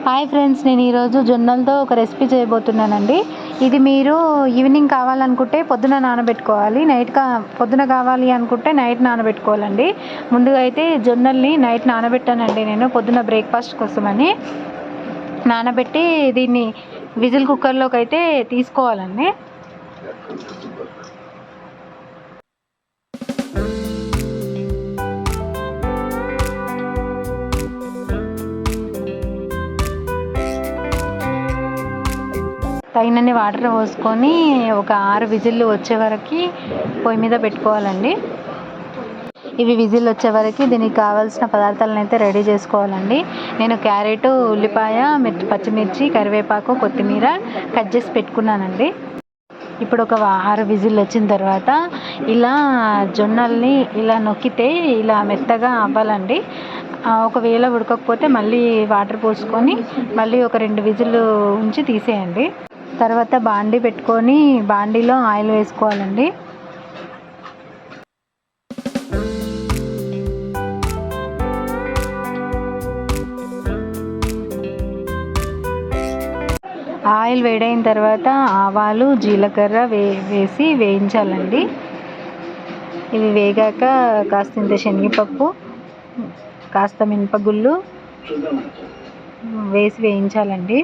Hi friends, నేను ఈరోజు జొన్నలతో ఒక రెసిపీ చేయబోతున్నానండి. ఇది మీరు ఈవినింగ్ కావాలనుకుంటే పొద్దున నానబెట్టుకోవాలి, పొద్దున కావాలి అనుకుంటే నైట్ నానబెట్టుకోవాలండి. ముందుగా అయితే జొన్నల్ని నైట్ నానబెట్టానండి నేను పొద్దున బ్రేక్ఫాస్ట్ కోసమని. నానబెట్టి దీన్ని విజిల్ కుక్కర్లోకి అయితే తీసుకోవాలండి. తగినన్ని వాటర్ పోసుకొని ఒక 6 విజిల్లు వచ్చే వరకు పొయ్యి మీద పెట్టుకోవాలండి. ఇవి విజిల్ వచ్చే వరకు దీనికి కావాల్సిన పదార్థాలను అయితే రెడీ చేసుకోవాలండి. నేను క్యారెట్, ఉల్లిపాయ, పచ్చిమిర్చి, కరివేపాకు, కొత్తిమీర కట్ చేసి పెట్టుకున్నానండి. ఇప్పుడు ఒక 6 విజిల్ వచ్చిన తర్వాత ఇలా జొన్నల్ని ఇలా నొక్కితే ఇలా మెత్తగా అవ్వాలండి. ఒకవేళ ఉడకకపోతే మళ్ళీ వాటర్ పోసుకొని మళ్ళీ ఒక 2 విజిల్లు ఉంచి తీసేయండి. తర్వాత బాండీ పెట్టుకొని బాండీలో ఆయిల్ వేసుకోవాలండి. ఆయిల్ వేడైన తర్వాత ఆవాలు, జీలకర్ర వేసి వేయించాలండి. ఇవి వేగాక కాస్తంత శనగపప్పు, కాస్త మినపగుళ్ళు వేసి వేయించాలండి.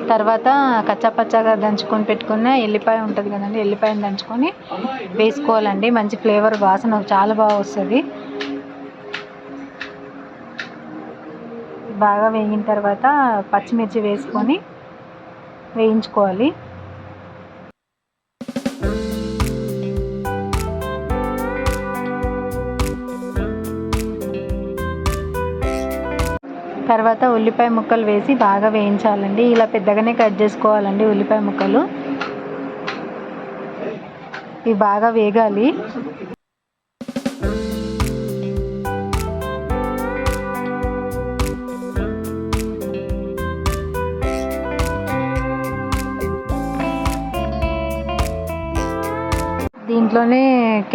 తర్వాత కచ్చాపచ్చాగా దంచుకొని పెట్టుకున్న ఎల్లిపాయ ఉంటుంది కదండి, ఎల్లిపాయను దంచుకొని వేసుకోవాలండి. మంచి ఫ్లేవర్, వాసన చాలా బాగా వస్తుంది. బాగా వేగిన తర్వాత పచ్చిమిర్చి వేసుకొని వేయించుకోవాలి. తర్వాత ఉల్లిపాయ ముక్కలు వేసి బాగా వేయించాలండి. ఇలా పెద్దగానే కట్ చేసుకోవాలండి ఉల్లిపాయ ముక్కలు. ఇవి బాగా వేగాలి. దీంట్లోనే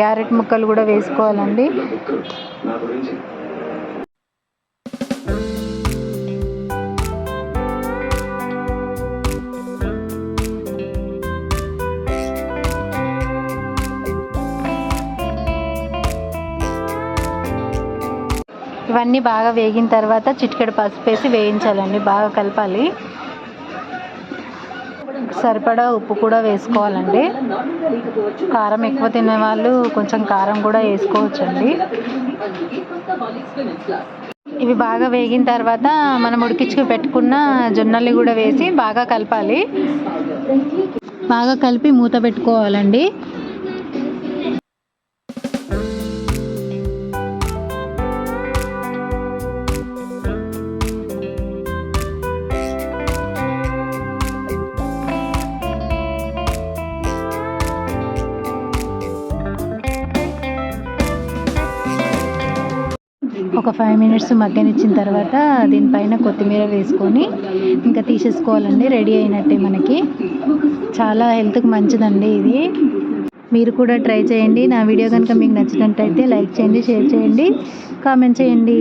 క్యారెట్ ముక్కలు కూడా వేసుకోవాలండి. ఇవన్నీ బాగా వేగిన తర్వాత చిటికెడు పసుపు వేసి వేయించాలండి. బాగా కలపాలి. సరిపడా ఉప్పు కూడా వేసుకోవాలండి. కారం ఎక్కువ తినే వాళ్ళు కొంచెం కారం కూడా వేసుకోవచ్చండి. ఇవి బాగా వేగిన తర్వాత మనం ఉడికించుకు పెట్టుకున్న జొన్నల్ని కూడా వేసి బాగా కలపాలి. బాగా కలిపి మూత పెట్టుకోవాలండి. ఒక 5 మినిట్స్ మగ్గనిచ్చిన తర్వాత దీనిపైన కొత్తిమీర వేసుకొని ఇంకా తీసేసుకోవాలండి. రెడీ అయినట్టే మనకి. చాలా హెల్త్కి మంచిదండి ఇది. మీరు కూడా ట్రై చేయండి. నా వీడియో కనుక మీకు నచ్చినట్టయితే లైక్ చేయండి, షేర్ చేయండి, కామెంట్ చేయండి.